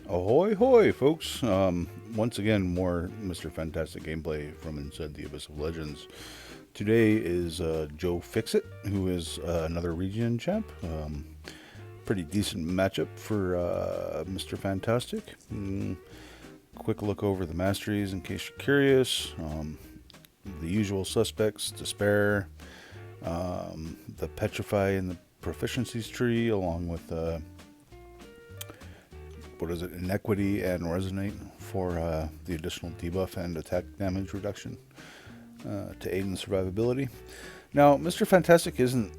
Ahoy, hoy, folks! Once again, more Mr. Fantastic gameplay from inside the Abyss of Legends. Today is Joe Fixit, who is another region champ. Pretty decent matchup for Mr. Fantastic. Quick look over the masteries in case you're curious. The usual suspects: Despair, the Petrify, and the Proficiencies tree, along with Inequity and Resonate for the additional debuff and attack damage reduction to aid in survivability. Now, Mr. Fantastic isn't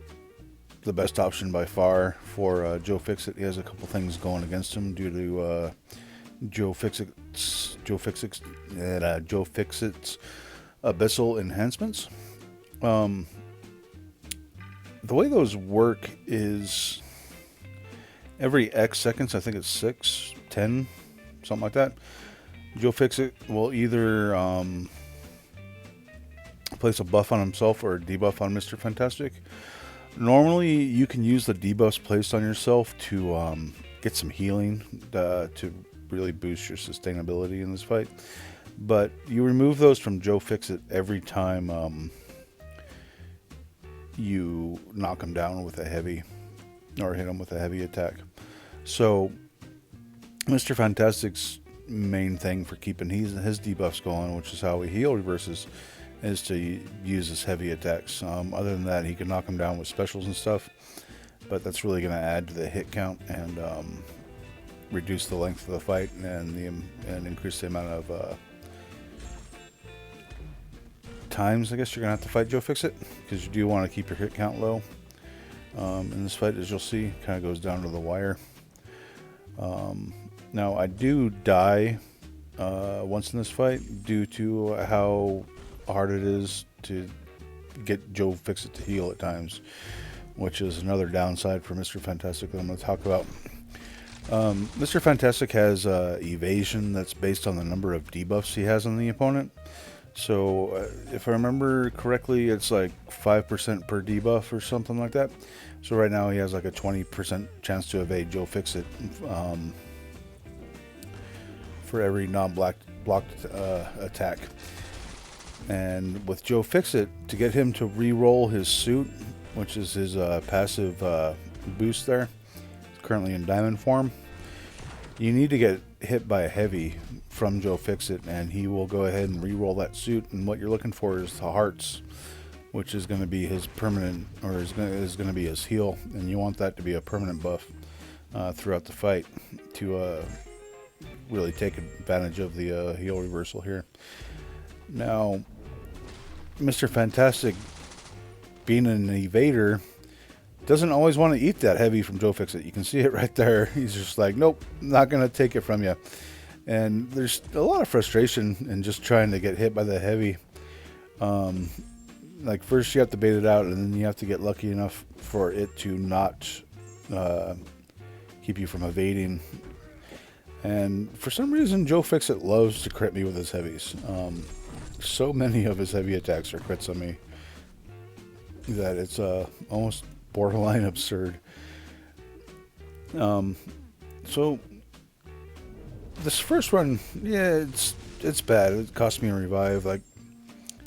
the best option by far for Joe Fixit. He has a couple things going against him due to Joe Fixit's abyssal enhancements. The way those work is every X seconds, I think it's 6, 10, something like that, Joe Fixit will either place a buff on himself or a debuff on Mr. Fantastic. Normally, you can use the debuffs placed on yourself to get some healing to really boost your sustainability in this fight. But you remove those from Joe Fixit every time you knock him down with a heavy or hit him with a heavy attack. So Mr. Fantastic's main thing for keeping his debuffs going, which is how he heal reverses, is to use his heavy attacks. Other than that, he can knock him down with specials and stuff, but that's really going to add to the hit count and reduce the length of the fight and increase the amount of times, I guess, you're going to have to fight Joe Fixit, because you do want to keep your hit count low. In this fight, as you'll see, kind of goes down to the wire. Now, I do die once in this fight due to how hard it is to get Joe Fixit to heal at times, which is another downside for Mr. Fantastic that I'm going to talk about. Mr. Fantastic has evasion that's based on the number of debuffs he has on the opponent. So if I remember correctly, it's like 5% per debuff or something like that. So right now he has like a 20% chance to evade Joe Fixit for every non-blocked attack. And with Joe Fixit, to get him to re-roll his suit, which is his passive boost there, it's currently in diamond form, you need to get hit by a heavy from Joe Fixit, and he will go ahead and re-roll that suit. And what you're looking for is the hearts, which is going to be his permanent, or is going to be his heal, and you want that to be a permanent buff throughout the fight to really take advantage of the heal reversal here. Now, Mr. Fantastic, being an evader, doesn't always want to eat that heavy from Joe Fixit. You can see it right there. He's just like, nope, not going to take it from you. And there's a lot of frustration in just trying to get hit by the heavy. Like, first you have to bait it out, and then you have to get lucky enough for it to not keep you from evading. And for some reason, Joe Fixit loves to crit me with his heavies. So many of his heavy attacks are crits on me that it's almost borderline absurd. So this first run, yeah, it's bad. It cost me a revive. Like,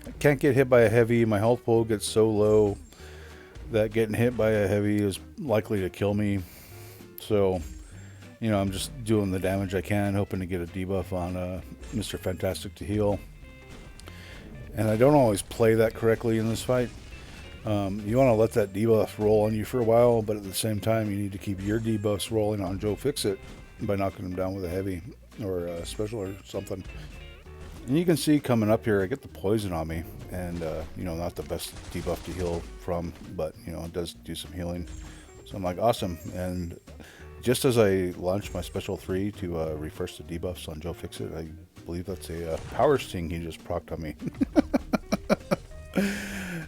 I can't get hit by a heavy. My health pool gets so low that getting hit by a heavy is likely to kill me. So, I'm just doing the damage I can, hoping to get a debuff on Mr. Fantastic to heal. And I don't always play that correctly in this fight. You want to let that debuff roll on you for a while, but at the same time, you need to keep your debuffs rolling on Joe Fixit by knocking him down with a heavy or a special or something. And you can see coming up here, I get the poison on me, and not the best debuff to heal from, but it does do some healing. So I'm like, awesome. And just as I launch my special 3 to reverse the debuffs on Joe Fixit, I believe that's a power sting he just procced on me.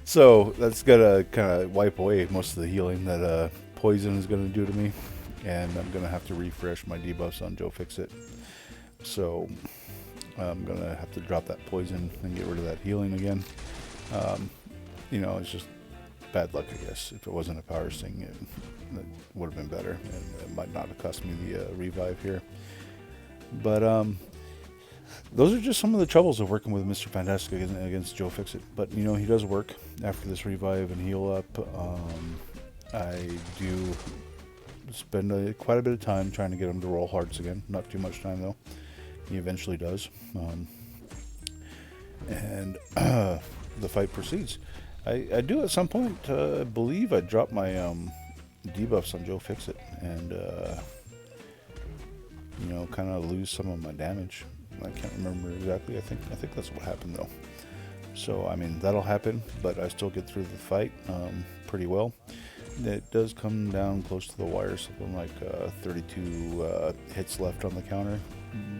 So that's gonna kind of wipe away most of the healing that poison is gonna do to me, and I'm gonna have to refresh my debuffs on Joe Fixit. So I'm gonna have to drop that poison and get rid of that healing again. It's just bad luck, I guess. If it wasn't a power sting, it would have been better, and it might not have cost me the revive here. But those are just some of the troubles of working with Mr. Fantastic against Joe Fixit. But you know, he does work after this revive and heal up. I do spend quite a bit of time trying to get him to roll hearts again. Not too much time though. He eventually does. And the fight proceeds. I do at some point believe I dropped my debuffs on Joe Fixit and you know, kind of lose some of my damage. I can't remember exactly. I think that's what happened though. So I mean, that'll happen, but I still get through the fight pretty well. It does come down close to the wire, something like 32 hits left on the counter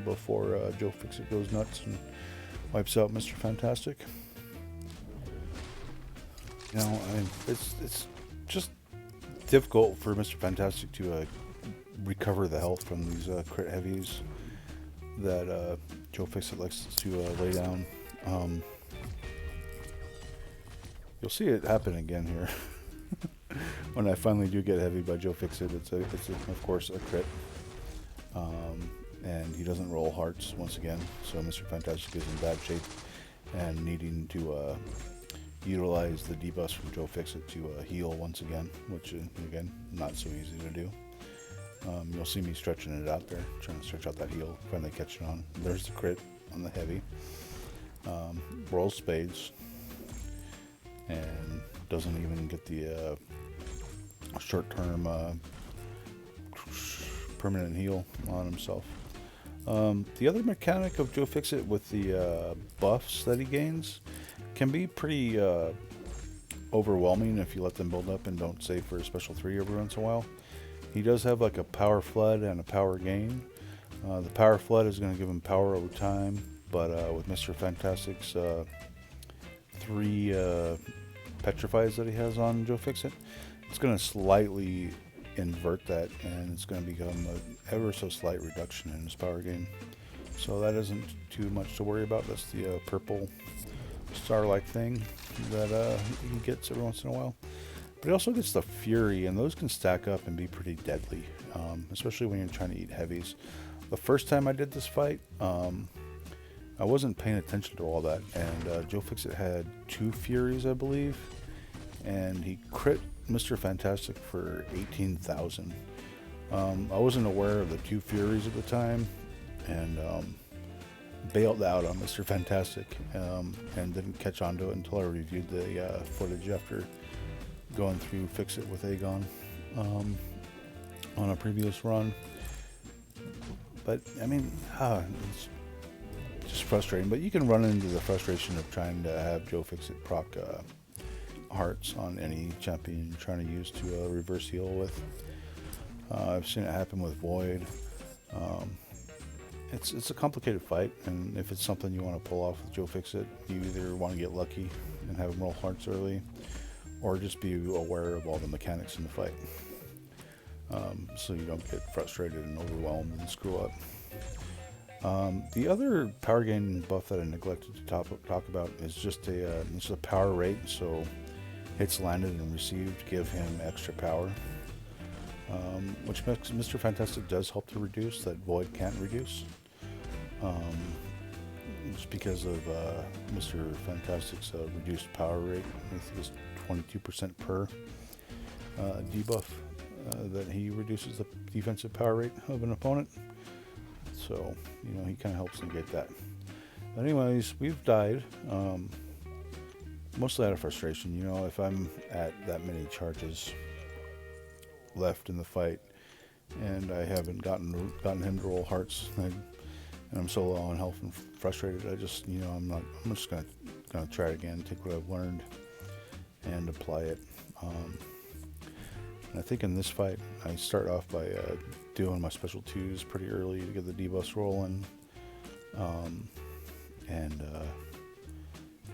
before Joe Fixit goes nuts and wipes out Mr. Fantastic. You know, I mean, it's just difficult for Mr. Fantastic to recover the health from these crit heavies that Joe Fixit likes to lay down. You'll see it happen again here. When I finally do get heavy by Joe Fixit, it's of course a crit. And he doesn't roll hearts once again, so Mr. Fantastic is in bad shape and needing to utilize the debuffs from Joe Fixit to heal once again, which again, not so easy to do. You'll see me stretching it out there, trying to stretch out that heal, finally catching on. There's the crit on the heavy. Rolls spades and doesn't even get the short-term permanent heal on himself. The other mechanic of Joe Fixit with the buffs that he gains can be pretty overwhelming if you let them build up and don't save for a special 3 every once in a while. He does have like a power flood and a power gain. The power flood is going to give him power over time, but with Mr. Fantastic's 3 petrifies that he has on Joe Fixit, it's going to slightly invert that, and it's going to become an ever so slight reduction in his power gain. So that isn't too much to worry about. That's the purple star-like thing that he gets every once in a while. But he also gets the fury, and those can stack up and be pretty deadly, especially when you're trying to eat heavies. The first time I did this fight, I wasn't paying attention to all that, and Joe Fixit had 2 furies, I believe, and he crit Mr. Fantastic for 18,000. I wasn't aware of the 2 furies at the time, and bailed out on Mr. Fantastic, and didn't catch on to it until I reviewed the footage after going through Fixit with Aegon on a previous run. But I mean, it's just frustrating. But you can run into the frustration of trying to have Joe Fixit proc hearts on any champion you're trying to use to reverse heal with. I've seen it happen with Void. It's a complicated fight, and if it's something you want to pull off with Joe Fixit, you either want to get lucky and have him roll hearts early, or just be aware of all the mechanics in the fight, so you don't get frustrated and overwhelmed and screw up. The other power gain buff that I neglected to talk about is just it's a power rate, so hits landed and received give him extra power, which makes Mr. Fantastic does help to reduce that Void can't reduce. Just because of Mr. Fantastic's reduced power rate. I think it's 22% per debuff that he reduces the defensive power rate of an opponent. So, you know, he kind of helps negate that. But anyways, we've died. Mostly out of frustration. You know, if I'm at that many charges left in the fight and I haven't gotten him to roll hearts, and I'm so low on health and frustrated, I just, you know, I'm just gonna try it again, take what I've learned and apply it. And I think in this fight I start off by doing my special 2s pretty early to get the debuffs rolling, and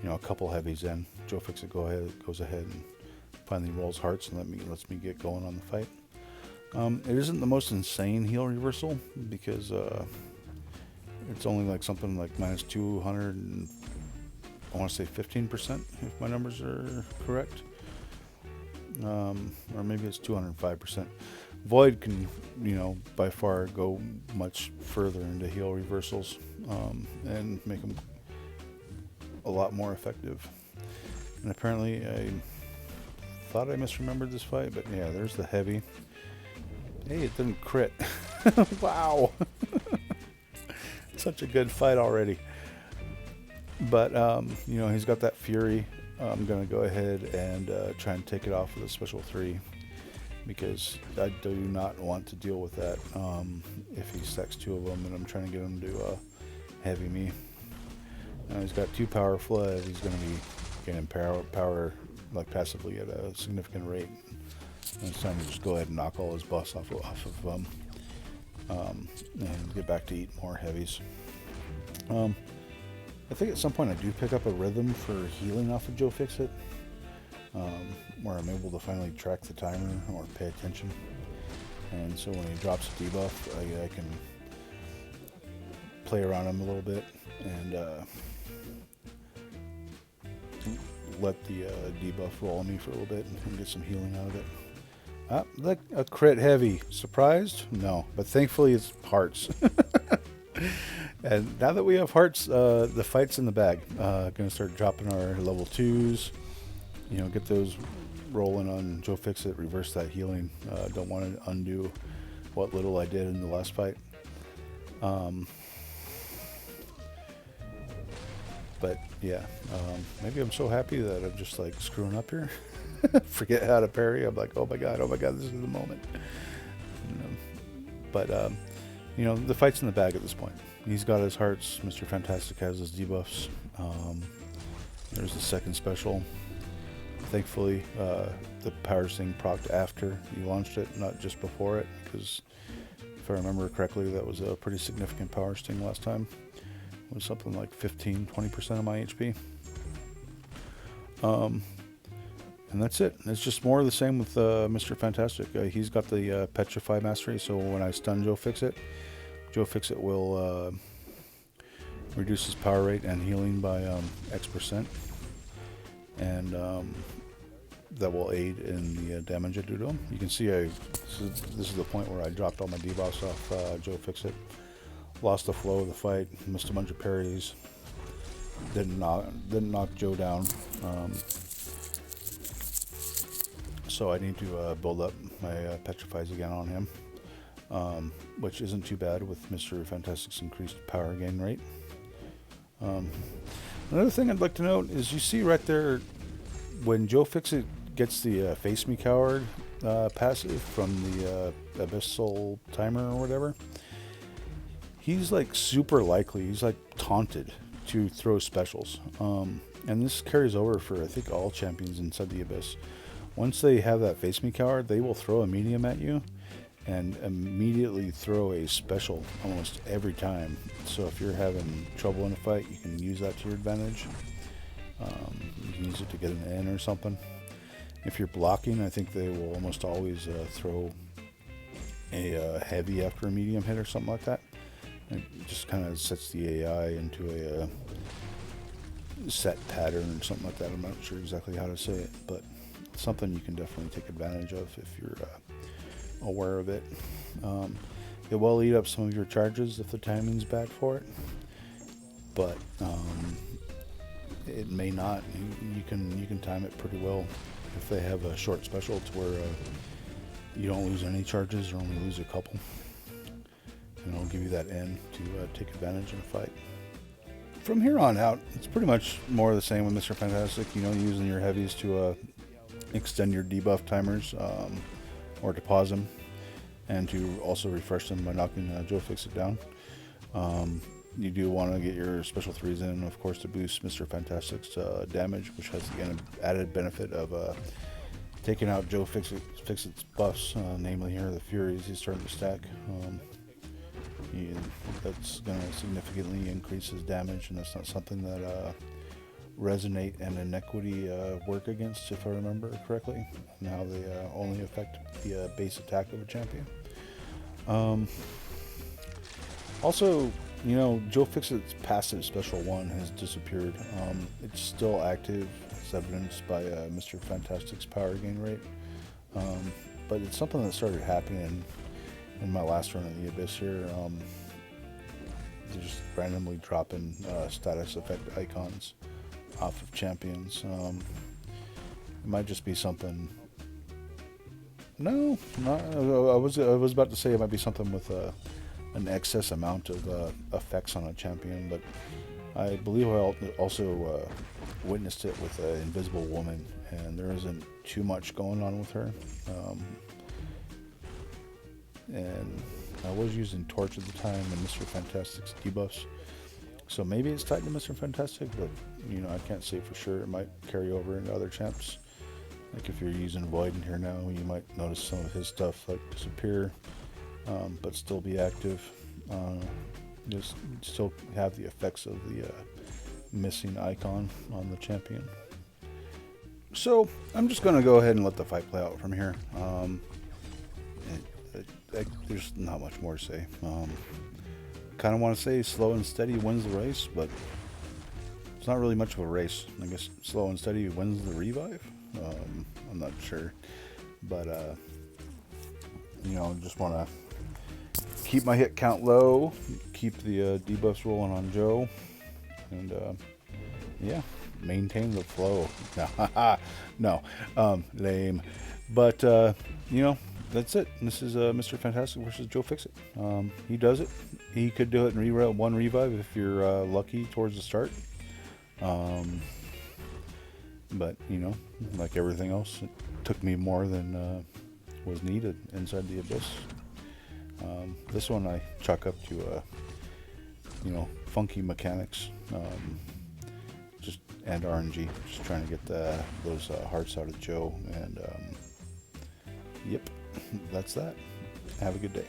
you know, a couple heavies in, Joe Fixit goes ahead and finally rolls hearts and lets me get going on the fight. It isn't the most insane heal reversal because it's only like something like minus 200 and I want to say 15% if my numbers are correct, or maybe it's 205%. Void can, by far go much further into heal reversals, and make them a lot more effective. And apparently, I thought I misremembered this fight, but yeah, there's the heavy. Hey, it didn't crit. Wow. Such a good fight already. But, he's got that fury. I'm going to go ahead and try and take it off with a special 3. Because I do not want to deal with that if he stacks 2 of them and I'm trying to get him to heavy me. He's got 2 power flood. He's going to be getting power like passively at a significant rate. And it's time to just go ahead and knock all his buffs off of and get back to eat more heavies. I think at some point I do pick up a rhythm for healing off of Joe Fixit, where I'm able to finally track the timer or pay attention. And so when he drops a debuff, I can play around him a little bit and let the debuff roll on me for a little bit and get some healing out of it. Like a crit heavy. Surprised? No, but thankfully it's hearts. And now that we have hearts, the fight's in the bag. Gonna start dropping our level 2s. Get those rolling on Joe Fixit, reverse that healing. Don't want to undo what little I did in the last fight. But yeah, maybe I'm so happy that I'm just like screwing up here. Forget how to parry. I'm like, oh my god, this is the moment. But the fight's in the bag at this point. He's got his hearts. Mr. Fantastic has his debuffs. There's the second special. Thankfully, the power sting procced after you launched it, not just before it, because if I remember correctly, that was a pretty significant power sting last time. It was something like 15-20% of my HP. And that's it. It's just more of the same with Mr. Fantastic. He's got the Petrify Mastery, so when I stun Joe Fixit will reduce his power rate and healing by X%. And that will aid in the damage I do to him. You can see this is the point where I dropped all my debuffs off Joe Fixit. Lost the flow of the fight, missed a bunch of parries, didn't knock Joe down. So I need to build up my Petrifies again on him, which isn't too bad with Mr. Fantastic's increased power gain rate. Another thing I'd like to note is you see right there when Joe Fixit gets the Face Me Coward passive from the Abyssal Timer or whatever, he's like super likely, he's like taunted to throw specials. And this carries over for I think all champions inside the Abyss. Once they have that Face Me Coward, they will throw a medium at you and immediately throw a special almost every time. So if you're having trouble in a fight, you can use that to your advantage. You can use it to get an N or something. If you're blocking, I think they will almost always throw a heavy after a medium hit or something like that. It just kind of sets the AI into a set pattern or something like that. I'm not sure exactly how to say it, but it's something you can definitely take advantage of if you're aware of it. It will eat up some of your charges if the timing's bad for it, but it may not. You can time it pretty well if they have a short special to where you don't lose any charges or only lose a couple, and it'll give you that N to take advantage in a fight. From here on out, it's pretty much more of the same with Mr. Fantastic. Using your heavies to extend your debuff timers, or to pause them, and to also refresh them by knocking Joe Fixit down. You do want to get your special 3s in, of course, to boost Mr. Fantastic's damage, which has the added benefit of taking out Joe Fixit's buffs, namely here the Furies he's starting to stack. That's going to significantly increase his damage, and that's not something that Resonate and Inequity work against, if I remember correctly, and how they only affect the base attack of a champion. Also, Joe Fixit's passive special 1 has disappeared. It's still active, as evidenced by Mr. Fantastic's power gain rate. but it's something that started happening in my last run of the Abyss here. They're just randomly dropping status effect icons off of champions. It might just be something. No, not, I was about to say it might be something with an excess amount of effects on a champion, but I believe I also witnessed it with an Invisible Woman, and there isn't too much going on with her. And I was using Torch at the time and Mr. Fantastic's debuffs, so maybe it's tied to Mr. Fantastic, but I can't say for sure. It might carry over into other champs. Like if you're using Void in here now, you might notice some of his stuff like disappear, but still be active. Just still have the effects of the missing icon on the champion. So I'm just going to go ahead and let the fight play out from here. There's not much more to say. Kind of want to say slow and steady wins the race, but it's not really much of a race. I guess slow and steady wins the revive. I'm not sure, but just want to keep my hit count low, keep the debuffs rolling on Joe, and yeah, maintain the flow. No, lame. But that's it. This is Mr. Fantastic versus Joe Fixit. He does it. He could do it in one revive if you're lucky towards the start. But like everything else, it took me more than was needed inside the Abyss. This one I chalk up to funky mechanics, and RNG, just trying to get those hearts out of Joe, and yep, that's that. Have a good day.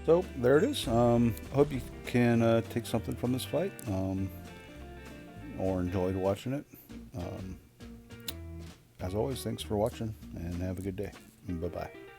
So there it is. I hope you can take something from this fight, or enjoyed watching it. As always, thanks for watching, and have a good day. Bye-bye.